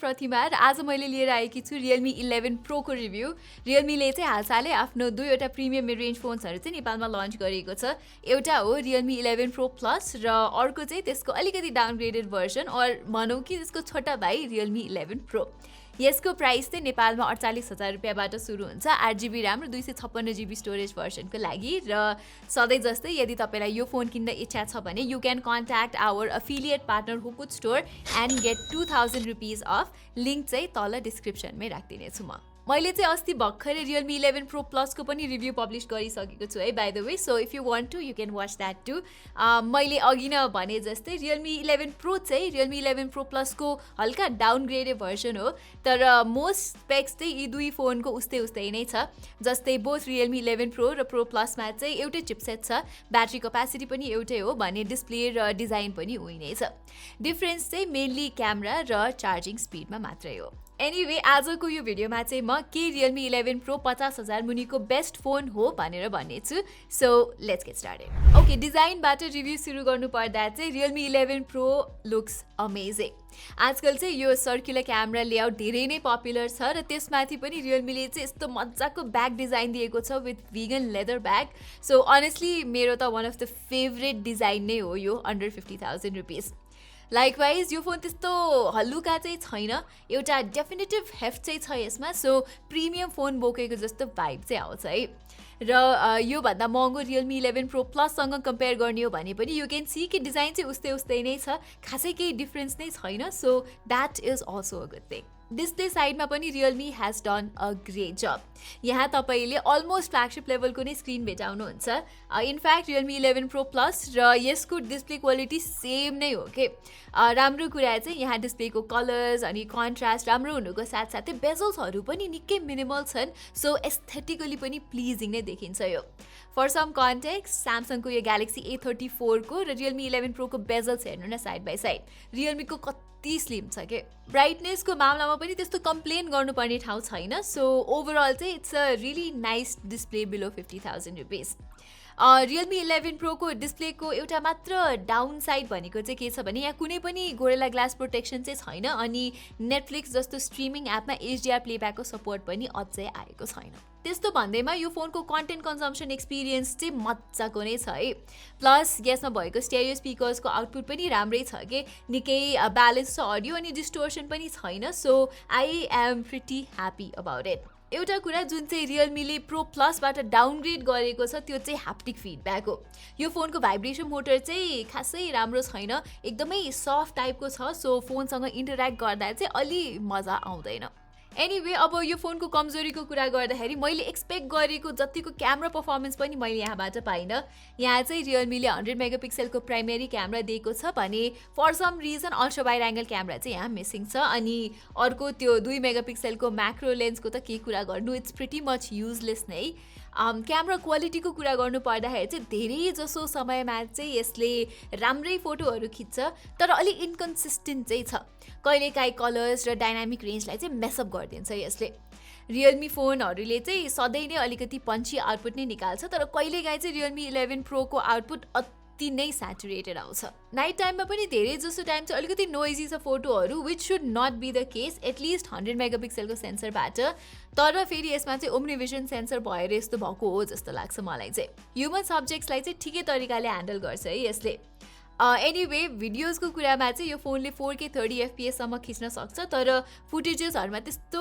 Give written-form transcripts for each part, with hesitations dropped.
प्रतिमा र आज मैले लिएर आएकी छु Realme 11 Pro को रिभ्यू। Realme-ले चाहिँ हालसालै आफ्नो दुईवटा प्रिमियम मिड रेन्ज फोन्सहरू चाहिँ नेपालमा लन्च गरेको छ। एउटा हो Realme 11 Pro Plus र अर्को चाहिँ त्यसको अलिकति डाउनग्रेडेड भर्जन और भनौँ कि त्यसको छोटा भाइ Realme 11 Pro। यसको प्राइस चाहिँ नेपालमा 48,000 रुपैयाँबाट सुरु हुन्छ 8GB RAM र 256GB स्टोरेज भर्जनको लागि र सधैँ जस्तै यदि तपाईलाई यो फोन किन्न इच्छा छ भने you can contact our affiliate partner Hukut store and get 2000 rupees off. Link चाहिँ तल डिस्क्रिप्सनमै राख्दिनेछु म। मैले चाहिँ अस्ति भर्खरै Realme 11 Pro Plus को पनि रिभ्यू पब्लिश गरिसकेको छु है by the way, so if you want to you can watch that too. मैले अघि नै भने जस्तै Realme 11 Pro चाहिँ Realme 11 Pro Plus को हल्का डाउनग्रेडेड भर्जन हो, तर मोस्ट स्पेक्स चाहिँ यी दुई फोनको उस्तै नै छ। जस्तै बोथ Realme 11 Pro र Pro Plus मा चाहिँ एउटै चिपसेट छ, ब्याट्री क्यापेसिटी पनि एउटै हो भने डिस्प्ले र डिजाइन पनि उही नै छ। डिफरेन्स चाहिँ मेनली क्यामेरा र चार्जिङ स्पिडमा मात्रै हो। एनीवे आजको यो भिडियोमा चाहिँ म के Realme 11 Pro 50,000 मुनिको बेस्ट फोन हो भनेर भन्नेछु। So let's get started. Okay, डिजाइनबाट रिभ्यू सुरु गर्नु पर्दा चाहिँ Realme 11 Pro लुक्स अमेजिङ। आजकल चाहिँ यो सर्कुलर क्यामेरा लेआउट धेरै नै पपुलर छ र त्यसमाथि पनि Realme-ले चाहिँ यस्तो मजाको ब्याग डिजाइन दिएको छ with vegan leather bag. So honestly मेरो त one of the favourite design नै हो यो अन्डर 50,000 रुपीज। लाइकवाइज यो फोन त्यस्तो हल्लुका चाहिँ छैन, एउटा डेफिनेटिभ हेफ्ट चाहिँ छ यसमा। सो प्रिमियम फोन बोकेको जस्तो भाइब चाहिँ आउँछ है। र योभन्दा महँगो Realme 11 Pro Plus सँग कम्पेयर गर्ने हो भने पनि यु क्यान सी कि डिजाइन चाहिँ उस्तै नै छ, खासै केही डिफरेन्स नै छैन। So that is also a good thing. Display साइडमा पनि Realme has done a great job। यहाँ तपाईले अलमोस्ट फ्ल्यागशिप लेभलको नै स्क्रिन भेटाउनुहुन्छ। इनफ्याक्ट Realme 11 Pro Plus र यसको डिस्प्ले क्वालिटी सेम नै हो के। राम्रो कुरा चाहिँ यहाँ डिस्प्लेको कलर्स अनि कन्ट्रास्ट राम्रो हुनुको साथसाथै बेजल्सहरू पनि निकै मिनिमल छन्। सो एस्थेटिकली पनि प्लिजिङ नै देखिन्छ यो। फर सम कन्टेक्स्ट स्यामसङको यो Galaxy A34 को र Realme 11 Pro को बेजल्स हेर्नु न साइड बाई साइड, Realme को कति स्लिम छ के। ब्राइटनेसको मामलामा पनि त्यस्तो कम्प्लेन गर्नुपर्ने ठाउँ छैन। सो ओभरअल चाहिँ it's a really nice display below 50,000 rupees. Realme 11 Pro को डिस्प्लेको एउटा मात्र डाउन साइड भनेको चाहिँ के छ भने यहाँ कुनै पनि गोरेला ग्लास प्रोटेक्सन चाहिँ छैन अनि नेटफ्लिक्स जस्तो स्ट्रिमिङ एपमा HDR प्लेब्याकको सपोर्ट पनि अझै आएको छैन। त्यस्तो भन्दैमा यो फोनको कन्टेन्ट कन्जम्सन एक्सपिरियन्स चाहिँ मजाको नै छ है। प्लस यसमा भएको स्टेरियो स्पिकर्सको आउटपुट पनि राम्रै छ के, निकै ब्यालेन्स छ अडियो अनि डिस्टोर्सन पनि छैन। So I am pretty happy about it. एउटा कुरा जुन चाहिँ Realme-ले Pro Plus-बाट डाउनग्रेड गरेको छ त्यो चाहिँ ह्याप्टिक फिडब्याक हो। यो फोनको भाइब्रेसन मोटर चाहिँ खासै राम्रो छैन, एकदमै सफ्ट टाइपको छ। सो फोनसँग इन्टरेक्ट गर्दा चाहिँ अलि मजा आउँदैन। एनीवे अब यो फोनको कमजोरीको कुरा गर्दाखेरि मैले एक्सपेक्ट गरेको जतिको क्यामेरा पर्फर्मेन्स पनि मैले यहाँबाट पाइनँ। यहाँ चाहिँ Realme-ले 100 मेगापिक्सलको प्राइमेरी क्यामेरा दिएको छ भने for some reason ultra wide angle camera चाहिँ यहाँ मिसिङ छ अनि अर्को त्यो 2 मेगापिक्सलको म्याक्रो लेन्सको त के कुरा गर्नु, इट्स प्रिटी मच युजलेस नै। क्यामेरा क्वालिटीको कुरा गर्नु पर्दाखेरि चाहिँ धेरै जसो समयमा चाहिँ यसले राम्रै फोटोहरू खिच्छ तर अलि इन्कन्सिस्टेन्ट चाहिँ छ। कहिलेकाहीँ कलर्स र डाइनामिक रेन्जलाई चाहिँ मेसअप गरिदिन्छ यसले। Realme फोनहरूले चाहिँ सधैँ नै अलिकति पन्ची आउटपुट नै निकाल्छ तर कहिलेकाहीँ चाहिँ Realme 11 Pro को आउटपुट अति नै स्याचुरेटेड आउँछ। नाइट टाइममा पनि धेरै जसो टाइम चाहिँ अलिकति नोइजी छ फोटोहरू, which should not be the case at least 100 मेगापिक्सलको सेन्सरबाट। तर फेरि यसमा चाहिँ ओम्निभिजन सेन्सर भएर यस्तो भएको हो जस्तो लाग्छ मलाई चाहिँ। ह्युमन सब्जेक्ट्सलाई चाहिँ ठिकै तरिकाले ह्यान्डल गर्छ है यसले। एनीवे भिडियोजको कुरामा चाहिँ यो फोनले 4K 30 FPS सम्म खिच्न सक्छ तर फुटेजेसहरूमा त्यस्तो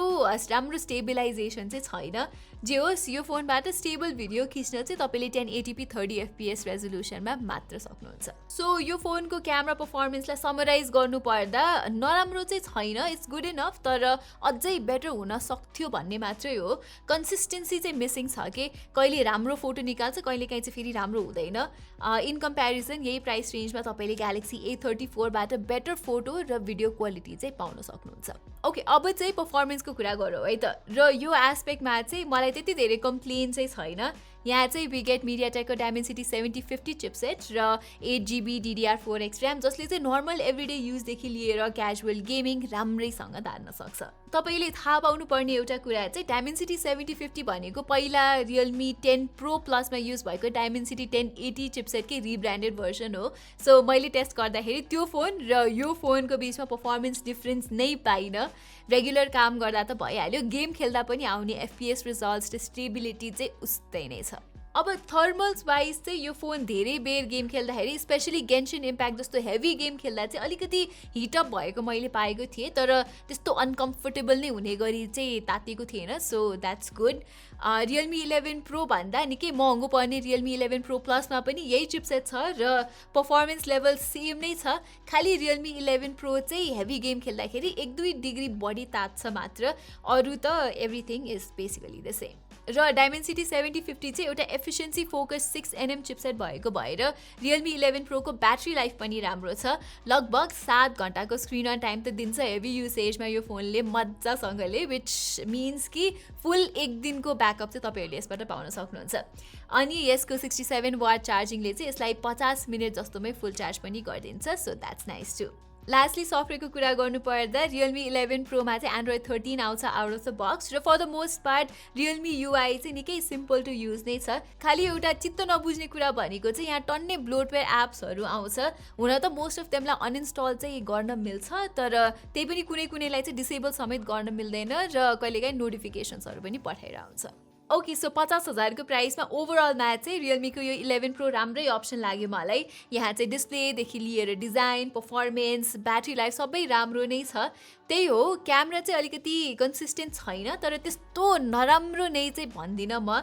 राम्रो स्टेबिलाइजेसन चाहिँ छैन। जे होस् यो फोनबाट स्टेबल भिडियो खिच्न चाहिँ तपाईँले 1080p 30 FPS रेजोल्युसनमा मात्र सक्नुहुन्छ। सो यो फोनको क्यामेरा पर्फर्मेन्सलाई समराइज गर्नु पर्दा नराम्रो चाहिँ छैन, इट्स गुड इनफ तर अझै बेटर हुन सक्थ्यो भन्ने मात्रै हो। कन्सिस्टेन्सी चाहिँ मिसिङ छ कि कहिले राम्रो फोटो निकाल्छ कहिलेकाहीँ चाहिँ फेरि राम्रो हुँदैन। इन कम्पेरिजन यही प्राइस रेन्जमा तपाईँले Galaxy A34बाट बेटर फोटो र भिडियो क्वालिटी चाहिँ पाउन सक्नुहुन्छ। ओके, अब चाहिँ पर्फर्मेन्सको कुरा गरौँ है त। र यो एस्पेक्टमा चाहिँ मलाई त्यति धेरै कम्प्लेन चाहिँ छैन। यहाँ चाहिँ वी गेट मिडियाटेकको डायमेन्सिटी 7050 चिपसेट र 8GB DDR4X ऱ्याम, जसले चाहिँ नर्मल एभ्रिडे युजदेखि लिएर क्याजुअल गेमिङ राम्रैसँग धार्न सक्छ। तपाईँले थाहा पाउनुपर्ने एउटा कुरा चाहिँ डायमेन्सिटी 7050 भनेको पहिला रियलमी 10 प्रो प्लसमा युज भएको डायमेन्सिटी 1080 चिपसेटकै रिब्रान्डेड भर्सन हो। सो मैले टेस्ट गर्दाखेरि त्यो फोन र यो फोनको बिचमा पर्फर्मेन्स डिफरेन्स नै पाइनँ। रेगुलर काम गर्दा त भइहाल्यो, गेम खेल्दा पनि आउने FPS रिजल्ट्स र स्टेबिलिटी चाहिँ उस्तै नै छ। अब थर्मल्स वाइज चाहिँ यो फोन धेरै बेर गेम खेल्दाखेरि, स्पेसली गेन्सिन इम्प्याक्ट जस्तो हेभी गेम खेल्दा चाहिँ अलिकति हिटअप भएको मैले पाएको थिएँ, तर त्यस्तो अनकम्फर्टेबल नै हुने गरी चाहिँ तातिएको थिएन। So that's good. Realme 11 pro भन्दा निकै महँगो पर्ने रियलमी 11 प्रो प्लसमा पनि यही चिपसेट छ र पर्फर्मेन्स लेभल सेम नै छ। खालि रियलमी 11 प्रो चाहिँ हेभी गेम खेल्दाखेरि 1-2 डिग्री बढी तात्छ मात्र, अरू त everything is basically the same. र डायमेन्सिटी 7050 चाहिँ एउटा एफिसियन्सी फोकस 6nm चिपसेट भएको भएर रियलमी 11 प्रोको ब्याट्री लाइफ पनि राम्रो छ। लगभग 7 घन्टाको स्क्रिन अन टाइम त दिन्छ हेभी युसेजमा यो फोनले मजासँगले, विच मिन्स कि फुल एक दिनको ब्याकअप चाहिँ तपाईँहरूले यसबाट पाउन सक्नुहुन्छ। अनि यसको 67 वाट चार्जिङले चाहिँ यसलाई 50 मिनट जस्तोमै फुल चार्ज पनि गरिदिन्छ। So that's nice too. Lastly सफ्टवेयरको कुरा गर्नुपर्दा रियलमी 11 प्रोमा चाहिँ एन्ड्रोइड 13 आउँछ आउट अफ द बक्स र for the most part Realme UI चाहिँ निकै सिम्पल टु युज नै छ। खालि एउटा चित्त नबुझ्ने कुरा भनेको चाहिँ यहाँ टन्नै ब्लोटवेयर एप्सहरू आउँछ। हुन त मोस्ट अफ देमलाई अनइन्स्टल चाहिँ गर्न मिल्छ, तर त्यही पनि कुनै कुनैलाई चाहिँ डिसेबल समेत गर्न मिल्दैन र कहिलेकाहीँ नोटिफिकेसन्सहरू पनि पठाएर आउँछ। ओके, सो 50,000को प्राइसमा ओभरअलमा चाहिँ रियलमीको यो 11 प्रो राम्रै अप्सन लाग्यो मलाई। यहाँ चाहिँ डिस्प्लेदेखि लिएर डिजाइन, पर्फर्मेन्स, ब्याट्री लाइफ सबै राम्रो नै छ। त्यही हो, क्यामेरा चाहिँ अलिकति कन्सिस्टेन्ट छैन, तर त्यस्तो नराम्रो नै चाहिँ भन्दिनँ म।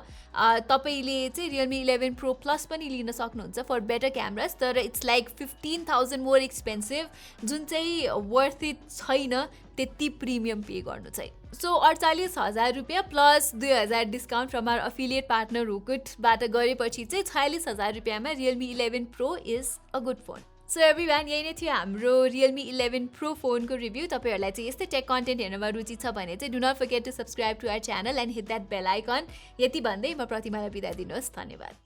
तपाईँले चाहिँ रियलमी 11 प्रो प्लस पनि लिन सक्नुहुन्छ फर बेटर क्यामराज, तर इट्स लाइक 15,000 मोर एक्सपेन्सिभ, जुन चाहिँ वर्थ इट छैन त्यति प्रिमियम पे गर्नु चाहिँ। सो 48,000 रुपियाँ plus 2,000 discount from our affiliate partner हुकुटबाट गरेपछि चाहिँ 46,000 रुपियाँमा Realme 11 pro is a good phone. So everyone, यही नै थियो हाम्रो रियलमी 11 प्रो फोनको रिभ्यू। तपाईँहरूलाई चाहिँ यस्तै टेक कन्टेन्ट हेर्नमा रुचि छ भने चाहिँ do not forget to subscribe to our channel and hit that bell icon. यति भन्दै म प्रतिमालाई बिदा दिनुहोस्। धन्यवाद।